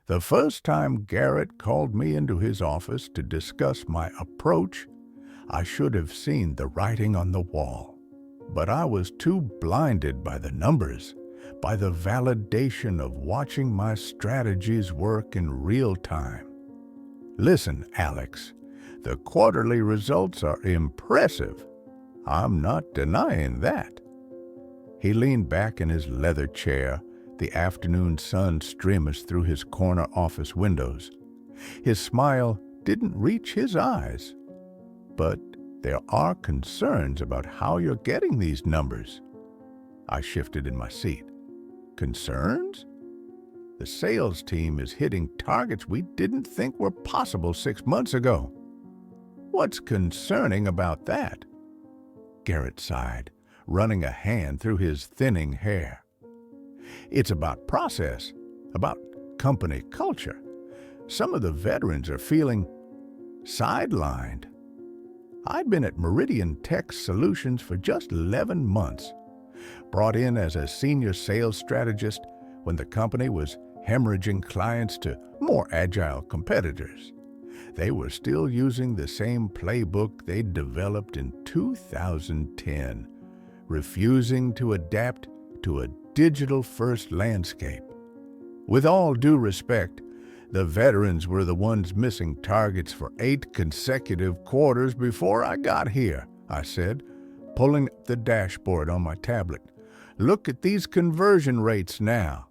The first time Garrett called me into his office to discuss my approach, I should have seen the writing on the wall. But I was too blinded by the numbers, by the validation of watching my strategies work in real time. Listen, Alex, the quarterly results are impressive. I'm not denying that. He leaned back in his leather chair, the afternoon sun streaming through his corner office windows. His smile didn't reach his eyes. But there are concerns about how you're getting these numbers. I shifted in my seat. Concerns? The sales team is hitting targets we didn't think were possible 6 months ago. What's concerning about that? Garrett sighed, running a hand through his thinning hair. It's about process, about company culture. Some of the veterans are feeling sidelined. I'd been at Meridian Tech Solutions for just 11 months, brought in as a senior sales strategist when the company was hemorrhaging clients to more agile competitors. They were still using the same playbook they'd developed in 2010, refusing to adapt to a digital-first landscape. With all due respect, the veterans were the ones missing targets for 8 consecutive quarters before I got here, I said, pulling up the dashboard on my tablet. Look at these conversion rates now.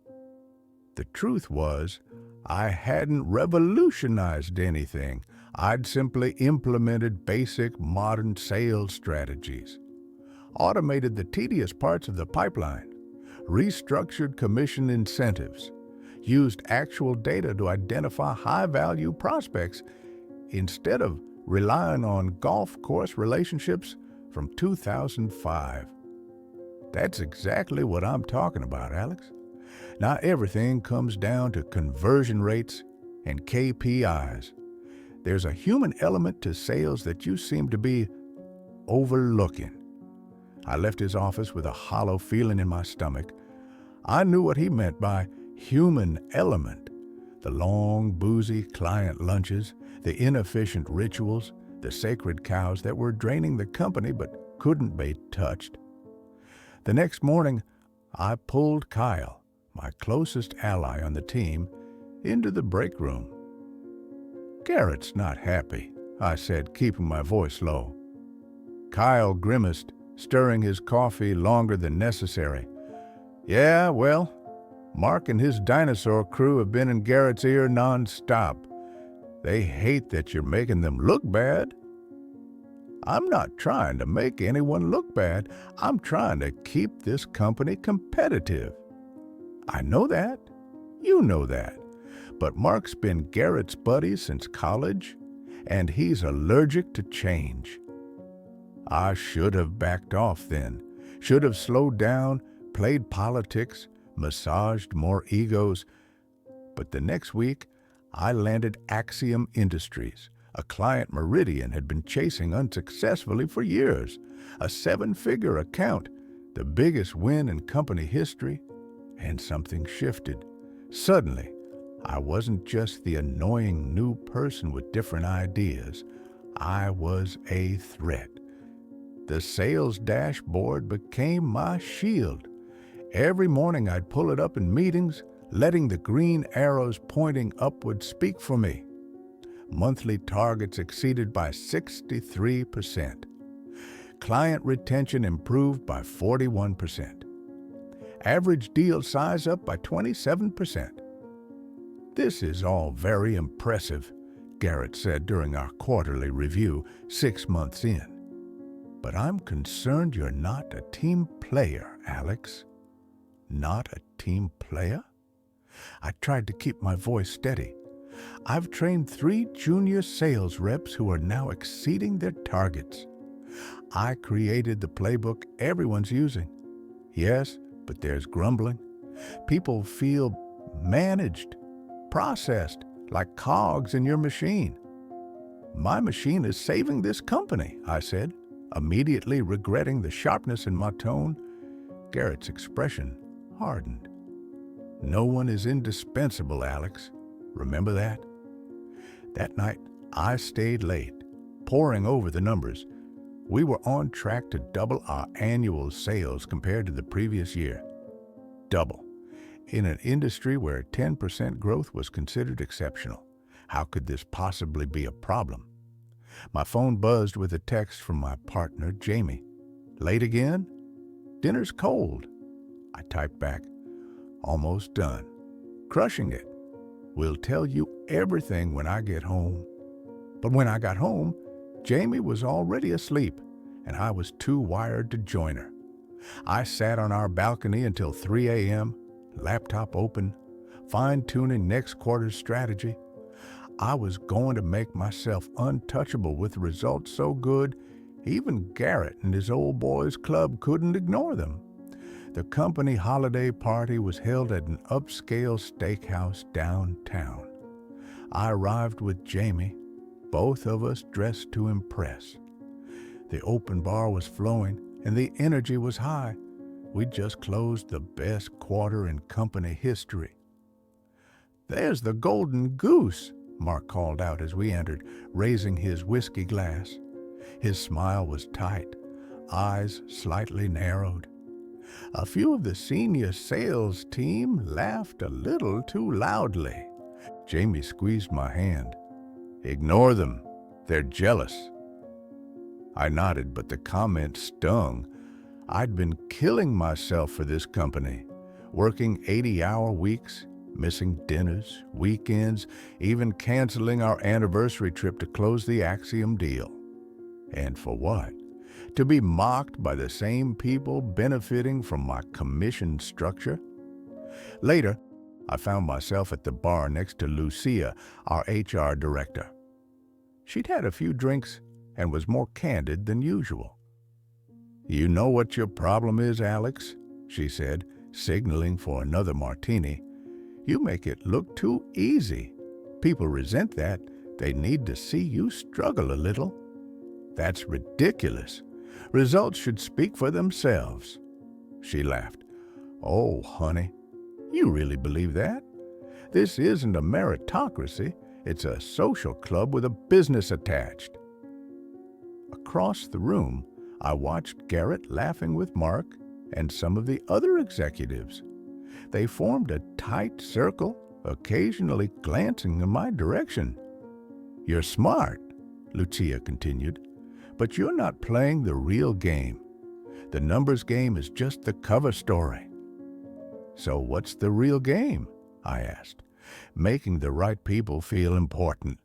The truth was, I hadn't revolutionized anything. I'd simply implemented basic modern sales strategies, automated the tedious parts of the pipeline, restructured commission incentives, used actual data to identify high-value prospects instead of relying on golf course relationships from 2005. That's exactly what I'm talking about, Alex. Now everything comes down to conversion rates and KPIs. There's a human element to sales that you seem to be overlooking. I left his office with a hollow feeling in my stomach. I knew what he meant by human element. The long, boozy client lunches, the inefficient rituals, the sacred cows that were draining the company but couldn't be touched. The next morning, I pulled Kyle, my closest ally on the team, into the break room. Garrett's not happy, I said, keeping my voice low. Kyle grimaced, stirring his coffee longer than necessary. Yeah, well, Mark and his dinosaur crew have been in Garrett's ear non-stop. They hate that you're making them look bad. I'm not trying to make anyone look bad. I'm trying to keep this company competitive. I know that. You know that. But Mark's been Garrett's buddy since college, and he's allergic to change. I should have backed off then, should have slowed down, played politics, massaged more egos. But the next week, I landed Axiom Industries, a client Meridian had been chasing unsuccessfully for years, a 7-figure account, the biggest win in company history, and something shifted. Suddenly, I wasn't just the annoying new person with different ideas. I was a threat. The sales dashboard became my shield. Every morning I'd pull it up in meetings, letting the green arrows pointing upward speak for me. Monthly targets exceeded by 63%. Client retention improved by 41%. Average deal size up by 27%. This is all very impressive, Garrett said during our quarterly review 6 months in. But I'm concerned you're not a team player, Alex. Not a team player? I tried to keep my voice steady. I've trained 3 junior sales reps who are now exceeding their targets. I created the playbook everyone's using. Yes, but there's grumbling. People feel managed, processed, like cogs in your machine. My machine is saving this company, I said, immediately regretting the sharpness in my tone. Garrett's expression hardened. No one is indispensable, Alex. Remember that? That night, I stayed late, poring over the numbers. We were on track to double our annual sales compared to the previous year. Double. In an industry where 10% growth was considered exceptional. How could this possibly be a problem? My phone buzzed with a text from my partner, Jamie. Late again? Dinner's cold. I typed back, almost done. Crushing it. We'll tell you everything when I get home. But when I got home, Jamie was already asleep, and I was too wired to join her. I sat on our balcony until 3 a.m., laptop open, fine-tuning next quarter's strategy. I was going to make myself untouchable with results so good, even Garrett and his old boys club couldn't ignore them. The company holiday party was held at an upscale steakhouse downtown. I arrived with Jamie, both of us dressed to impress. The open bar was flowing and the energy was high. We just closed the best quarter in company history. "There's the golden goose," Mark called out as we entered, raising his whiskey glass. His smile was tight, eyes slightly narrowed. A few of the senior sales team laughed a little too loudly. Jamie squeezed my hand. "Ignore them. They're jealous." I nodded, but the comment stung. I'd been killing myself for this company, working 80-hour weeks, missing dinners, weekends, even canceling our anniversary trip to close the Axiom deal. And for what? To be mocked by the same people benefiting from my commission structure? Later, I found myself at the bar next to Lucia, our HR director. She'd had a few drinks and was more candid than usual. "You know what your problem is, Alex," she said, signaling for another martini. "You make it look too easy. People resent that. They need to see you struggle a little. That's ridiculous. Results should speak for themselves." She laughed. "Oh, honey, you really believe that? This isn't a meritocracy. It's a social club with a business attached." Across the room, I watched Garrett laughing with Mark and some of the other executives. They formed a tight circle, occasionally glancing in my direction. "You're smart," Lucia continued, "but you're not playing the real game. The numbers game is just the cover story." "So what's the real game?" I asked. "Making the right people feel important.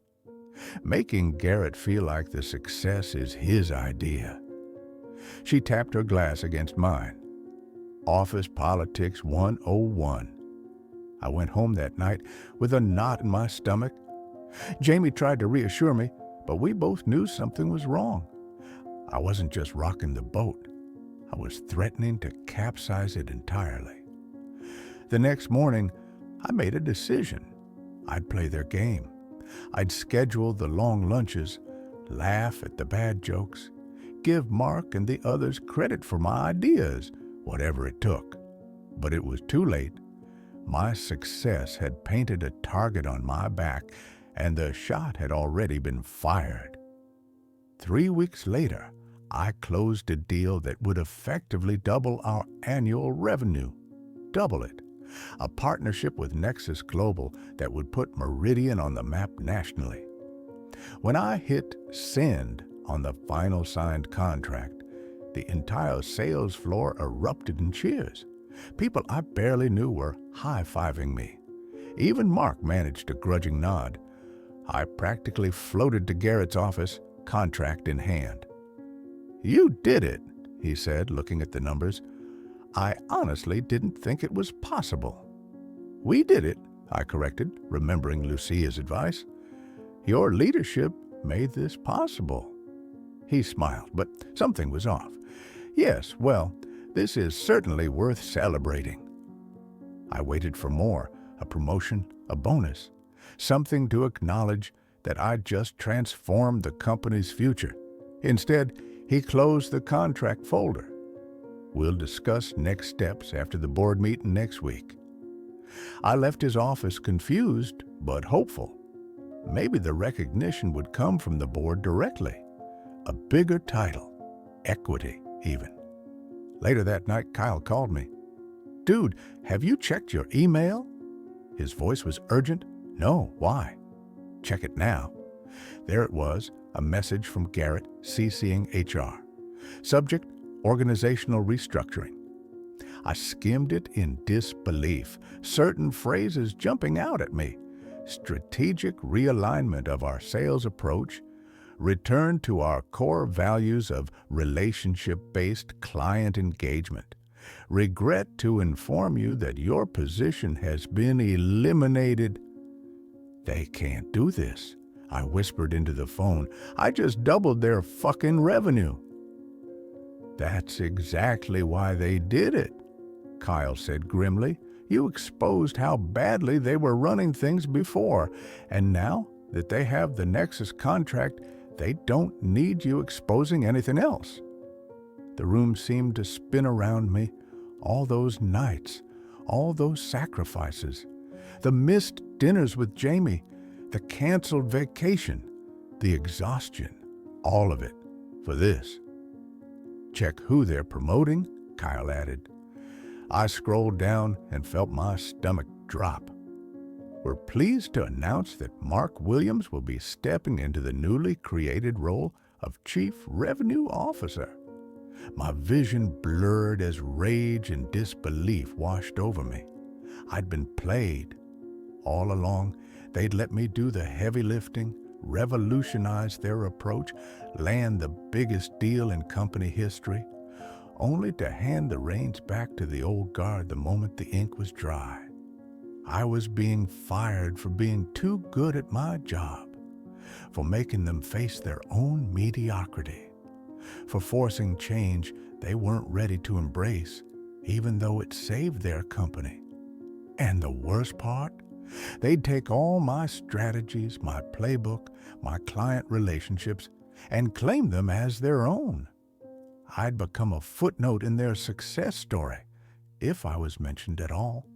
Making Garrett feel like the success is his idea." She tapped her glass against mine. Office Politics 101. I went home that night with a knot in my stomach. Jamie tried to reassure me, but we both knew something was wrong. I wasn't just rocking the boat. I was threatening to capsize it entirely. The next morning, I made a decision. I'd play their game. I'd schedule the long lunches, laugh at the bad jokes, give Mark and the others credit for my ideas, whatever it took. But it was too late. My success had painted a target on my back, and the shot had already been fired. 3 weeks later, I closed a deal that would effectively double our annual revenue. Double it. A partnership with Nexus Global that would put Meridian on the map nationally. When I hit send on the final signed contract, the entire sales floor erupted in cheers. People I barely knew were high-fiving me. Even Mark managed a grudging nod. I practically floated to Garrett's office, contract in hand. "You did it," he said, looking at the numbers. "I honestly didn't think it was possible." "We did it," I corrected, remembering Lucia's advice. "Your leadership made this possible." He smiled, but something was off. "Yes, well, this is certainly worth celebrating." I waited for more, a promotion, a bonus, something to acknowledge that I'd just transformed the company's future. Instead, he closed the contract folder. "We'll discuss next steps after the board meeting next week." I left his office confused but hopeful. Maybe the recognition would come from the board directly. A bigger title, equity even. Later that night, Kyle called me. "Dude, have you checked your email?" His voice was urgent. "No, why?" "Check it now." There it was, a message from Garrett CCing HR. Subject, organizational restructuring. I skimmed it in disbelief, certain phrases jumping out at me. Strategic realignment of our sales approach, return to our core values of relationship-based client engagement. Regret to inform you that your position has been eliminated. "They can't do this," I whispered into the phone. "I just doubled their fucking revenue." "That's exactly why they did it," Kyle said grimly. "You exposed how badly they were running things before, and now that they have the Nexus contract, they don't need you exposing anything else." The room seemed to spin around me. All those nights, all those sacrifices, the missed dinners with Jamie, the canceled vacation, the exhaustion, all of it for this. "Check who they're promoting," Kyle added. I scrolled down and felt my stomach drop. "We're pleased to announce that Mark Williams will be stepping into the newly created role of Chief Revenue Officer." My vision blurred as rage and disbelief washed over me. I'd been played. All along, they'd let me do the heavy lifting, revolutionize their approach, land the biggest deal in company history, only to hand the reins back to the old guard the moment the ink was dry. I was being fired for being too good at my job, for making them face their own mediocrity, for forcing change they weren't ready to embrace, even though it saved their company. And the worst part? They'd take all my strategies, my playbook, my client relationships, and claim them as their own. I'd become a footnote in their success story, if I was mentioned at all.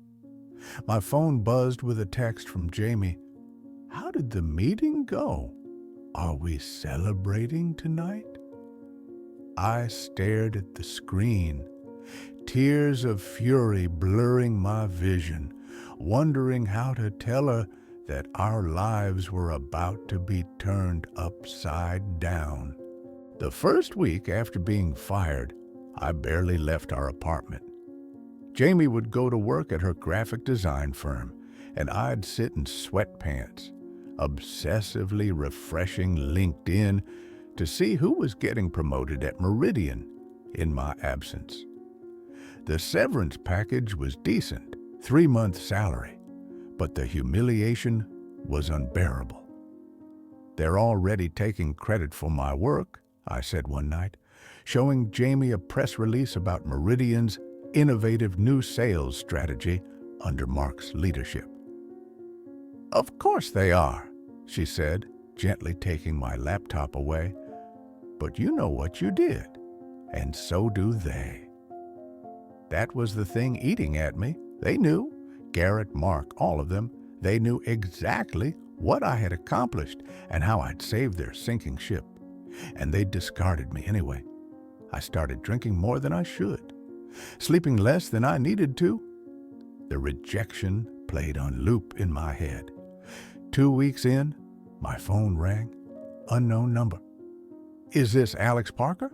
My phone buzzed with a text from Jamie. "How did the meeting go? Are we celebrating tonight?" I stared at the screen, tears of fury blurring my vision, wondering how to tell her that our lives were about to be turned upside down. The first week after being fired, I barely left our apartment. Jamie would go to work at her graphic design firm, and I'd sit in sweatpants, obsessively refreshing LinkedIn to see who was getting promoted at Meridian in my absence. The severance package was decent, 3-month salary, but the humiliation was unbearable. "They're already taking credit for my work," I said one night, showing Jamie a press release about Meridian's innovative new sales strategy under Mark's leadership. "Of course they are," she said, gently taking my laptop away. "But you know what you did, and so do they." That was the thing eating at me. They knew, Garrett, Mark, all of them, they knew exactly what I had accomplished and how I'd saved their sinking ship. And they discarded me anyway. I started drinking more than I should, sleeping less than I needed to. The rejection played on loop in my head. 2 weeks in, my phone rang. Unknown number. "Is this Alex Parker?"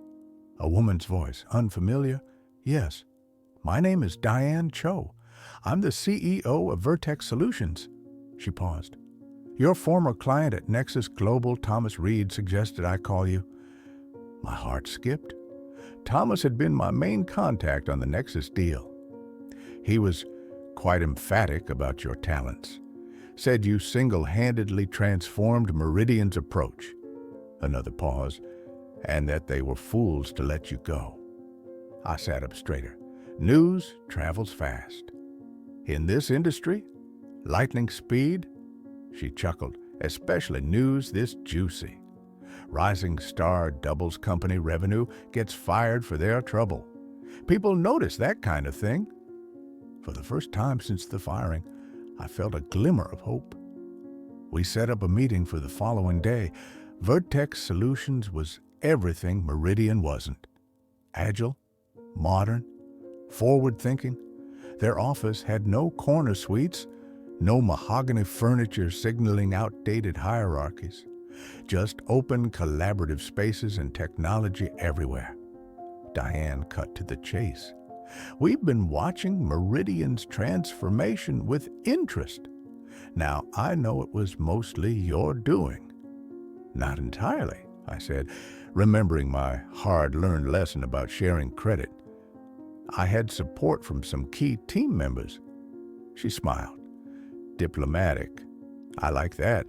A woman's voice, unfamiliar. "Yes. My name is Diane Cho. I'm the CEO of Vertex Solutions." She paused. "Your former client at Nexus Global, Thomas Reed, suggested I call you." My heart skipped. Thomas had been my main contact on the Nexus deal. He was quite emphatic about your talents. Said you single-handedly transformed Meridian's approach. Another pause. And that they were fools to let you go. I sat up straighter. News travels fast. In this industry, lightning speed, she chuckled, especially news this juicy. Rising star doubles company revenue, gets fired for their trouble. People notice that kind of thing. For the first time since the firing, I felt a glimmer of hope. We set up a meeting for the following day. Vertex Solutions was everything Meridian wasn't. Agile, modern, forward-thinking. Their office had no corner suites, no mahogany furniture signaling outdated hierarchies, just open collaborative spaces and technology everywhere. Diane cut to the chase. We've been watching Meridian's transformation with interest. Now, I know it was mostly your doing. Not entirely, I said, remembering my hard-learned lesson about sharing credit. I had support from some key team members. She smiled. Diplomatic. I like that.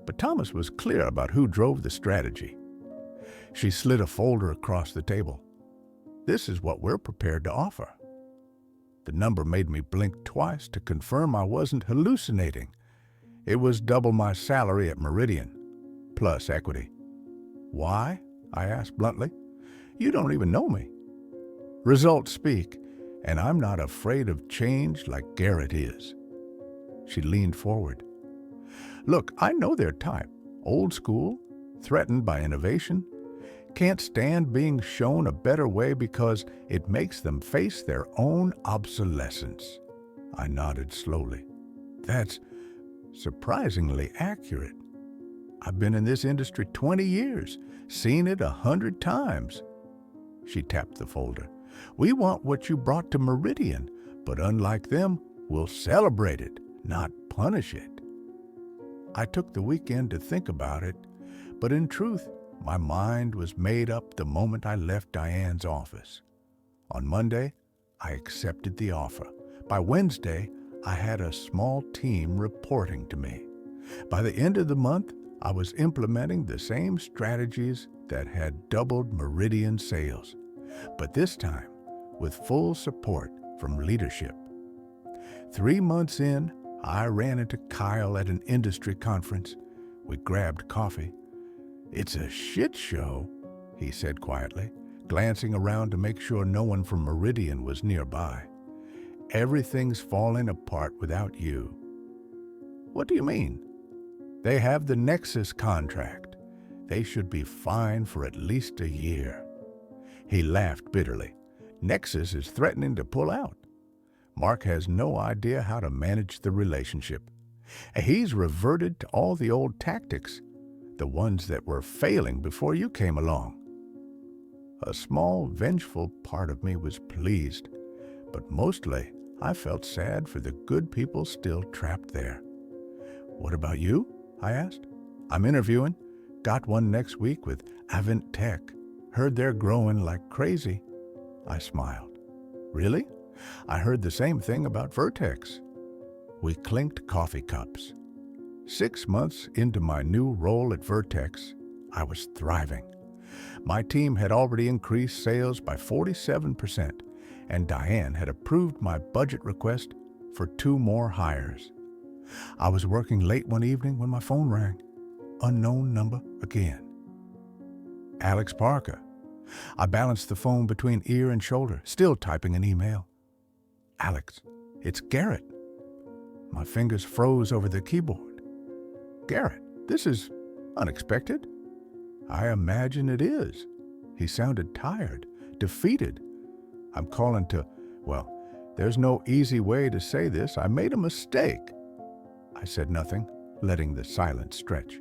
But Thomas was clear about who drove the strategy. She slid a folder across the table. This is what we're prepared to offer. The number made me blink twice to confirm I wasn't hallucinating. It was double my salary at Meridian, plus equity. Why? I asked bluntly. You don't even know me. Results speak, and I'm not afraid of change like Garrett is. She leaned forward. Look, I know their type. Old school, threatened by innovation, can't stand being shown a better way because it makes them face their own obsolescence. I nodded slowly. That's surprisingly accurate. I've been in this industry 20 years, seen it 100 times. She tapped the folder. We want what you brought to Meridian, but unlike them, we'll celebrate it, not punish it. I took the weekend to think about it, but in truth, my mind was made up the moment I left Diane's office. On Monday, I accepted the offer. By Wednesday, I had a small team reporting to me. By the end of the month, I was implementing the same strategies that had doubled Meridian sales, but this time with full support from leadership. 3 months in, I ran into Kyle at an industry conference. We grabbed coffee. It's a shit show, he said quietly, glancing around to make sure no one from Meridian was nearby. Everything's falling apart without you. What do you mean? They have the Nexus contract. They should be fine for at least a year. He laughed bitterly. Nexus is threatening to pull out. Mark has no idea how to manage the relationship. He's reverted to all the old tactics, the ones that were failing before you came along. A small, vengeful part of me was pleased, but mostly I felt sad for the good people still trapped there. What about you? I asked. I'm interviewing. Got one next week with Avent Tech. Heard they're growing like crazy. I smiled. Really? I heard the same thing about Vertex. We clinked coffee cups. 6 months into my new role at Vertex, I was thriving. My team had already increased sales by 47%, and Diane had approved my budget request for 2 more hires. I was working late one evening when my phone rang. Unknown number again. Alex Parker. I balanced the phone between ear and shoulder, still typing an email. Alex, it's Garrett. My fingers froze over the keyboard. Garrett, this is unexpected. I imagine it is. He sounded tired, defeated. I'm calling to, well, there's no easy way to say this. I made a mistake. I said nothing, letting the silence stretch.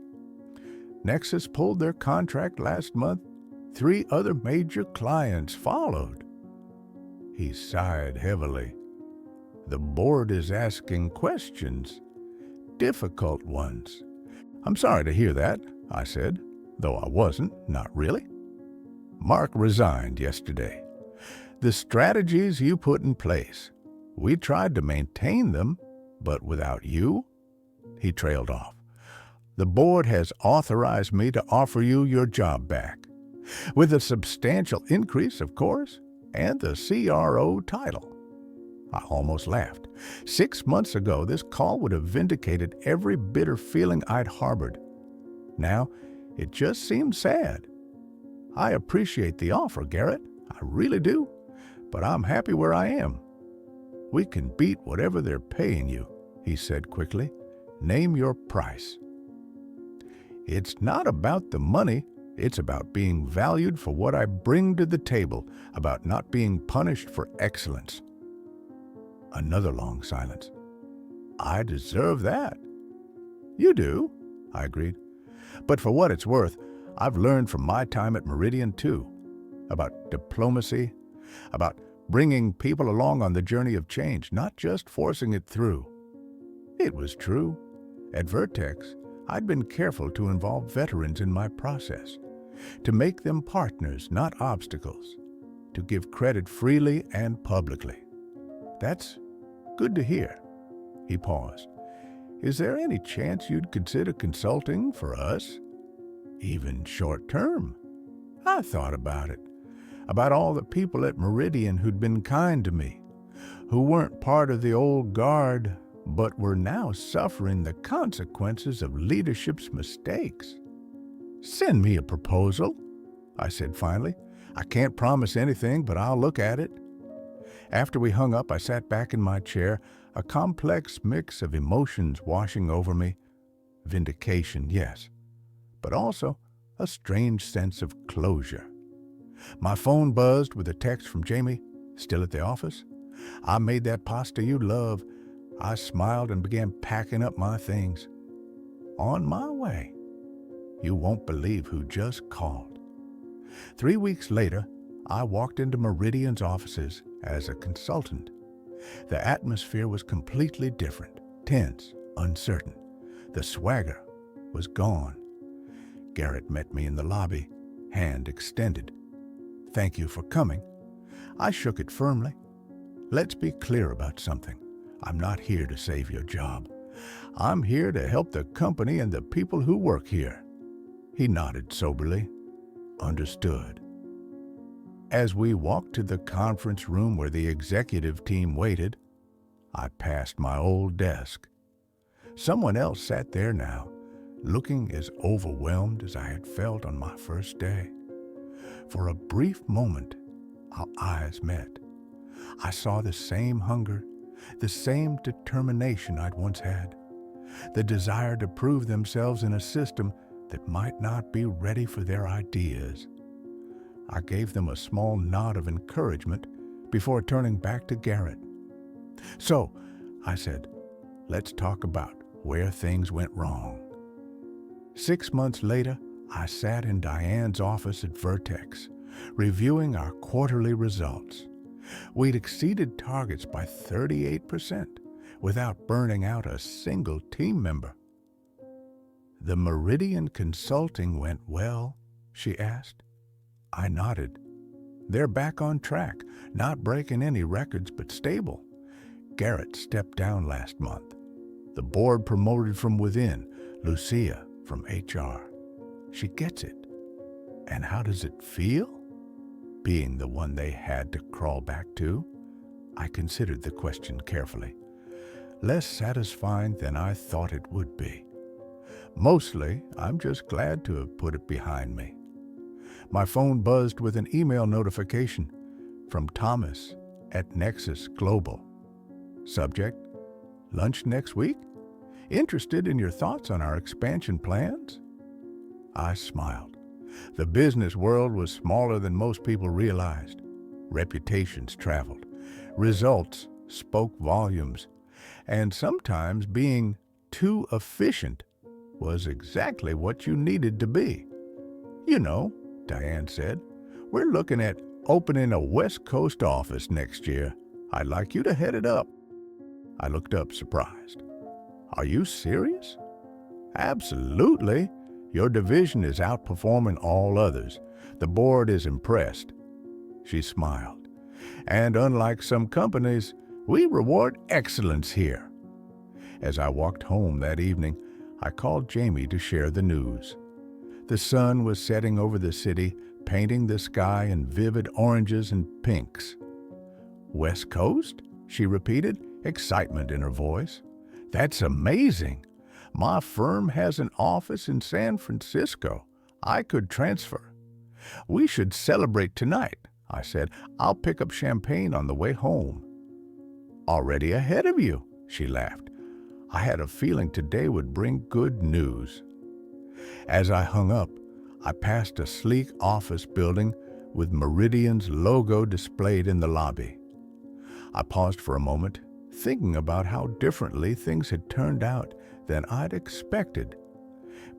Nexus pulled their contract last month. 3 other major clients followed. He sighed heavily. The board is asking questions, difficult ones. I'm sorry to hear that, I said, though I wasn't, not really. Mark resigned yesterday. The strategies you put in place, we tried to maintain them, but without you, he trailed off. The board has authorized me to offer you your job back, with a substantial increase, of course, and the CRO title. I almost laughed. 6 months ago, this call would have vindicated every bitter feeling I'd harbored. Now, it just seemed sad. I appreciate the offer, Garrett. I really do. But I'm happy where I am. We can beat whatever they're paying you. he said quickly. Name your price. It's not about the money. It's about being valued for what I bring to the table, about not being punished for excellence. Another long silence. I deserve that. You do, I agreed. But for what it's worth, I've learned from my time at Meridian too, about diplomacy, about bringing people along on the journey of change, not just forcing it through. It was true. At Vertex, I'd been careful to involve veterans in my process, to make them partners, not obstacles, to give credit freely and publicly. That's good to hear. He paused. Is there any chance you'd consider consulting for us? Even short term? I thought about it, about all the people at Meridian who'd been kind to me, who weren't part of the old guard, but were now suffering the consequences of leadership's mistakes. Send me a proposal, I said finally. I can't promise anything, but I'll look at it. After we hung up, I sat back in my chair, a complex mix of emotions washing over me. Vindication, yes, but also a strange sense of closure. My phone buzzed with a text from Jamie, still at the office. I made that pasta you love. I smiled and began packing up my things. On my way. You won't believe who just called. 3 weeks later, I walked into Meridian's offices as a consultant. The atmosphere was completely different, tense, uncertain. The swagger was gone. Garrett met me in the lobby, hand extended. Thank you for coming. I shook it firmly. Let's be clear about something. I'm not here to save your job. I'm here to help the company and the people who work here. He nodded soberly. Understood. As we walked to the conference room where the executive team waited, I passed my old desk. Someone else sat there now, looking as overwhelmed as I had felt on my first day. For a brief moment, our eyes met. I saw the same hunger, the same determination I'd once had, the desire to prove themselves in a system that might not be ready for their ideas. I gave them a small nod of encouragement before turning back to Garrett. So, I said, let's talk about where things went wrong. 6 months later, I sat in Diane's office at Vertex, reviewing our quarterly results. We'd exceeded targets by 38% without burning out a single team member. The Meridian consulting went well, she asked. I nodded. They're back on track, not breaking any records, but stable. Garrett stepped down last month. The board promoted from within, Lucia from HR. She gets it. And how does it feel? Being the one they had to crawl back to? I considered the question carefully. Less satisfying than I thought it would be. Mostly, I'm just glad to have put it behind me. My phone buzzed with an email notification from Thomas at Nexus Global. Subject, lunch next week? Interested in your thoughts on our expansion plans? I smiled. The business world was smaller than most people realized. Reputations traveled. Results spoke volumes. And sometimes being too efficient was exactly what you needed to be. You know, Diane said, we're looking at opening a West Coast office next year. I'd like you to head it up. I looked up surprised. Are you serious? Absolutely. Your division is outperforming all others. The board is impressed. She smiled. And unlike some companies, we reward excellence here. As I walked home that evening, I called Jamie to share the news. The sun was setting over the city, painting the sky in vivid oranges and pinks. West Coast? She repeated, excitement in her voice. That's amazing. My firm has an office in San Francisco. I could transfer. We should celebrate tonight, I said. I'll pick up champagne on the way home. Already ahead of you, she laughed. I had a feeling today would bring good news. As I hung up, I passed a sleek office building with Meridian's logo displayed in the lobby. I paused for a moment, thinking about how differently things had turned out than I'd expected.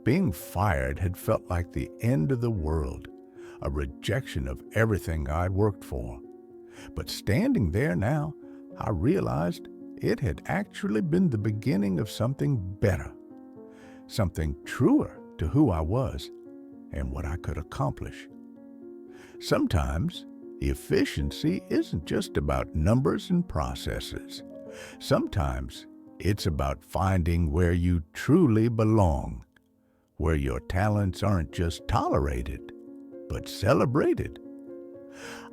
Being fired had felt like the end of the world, a rejection of everything I'd worked for. But standing there now, I realized it had actually been the beginning of something better, something truer to who I was and what I could accomplish. Sometimes, efficiency isn't just about numbers and processes. Sometimes, it's about finding where you truly belong, where your talents aren't just tolerated, but celebrated.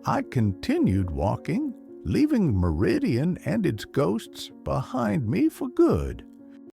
I continued walking, leaving Meridian and its ghosts behind me for good.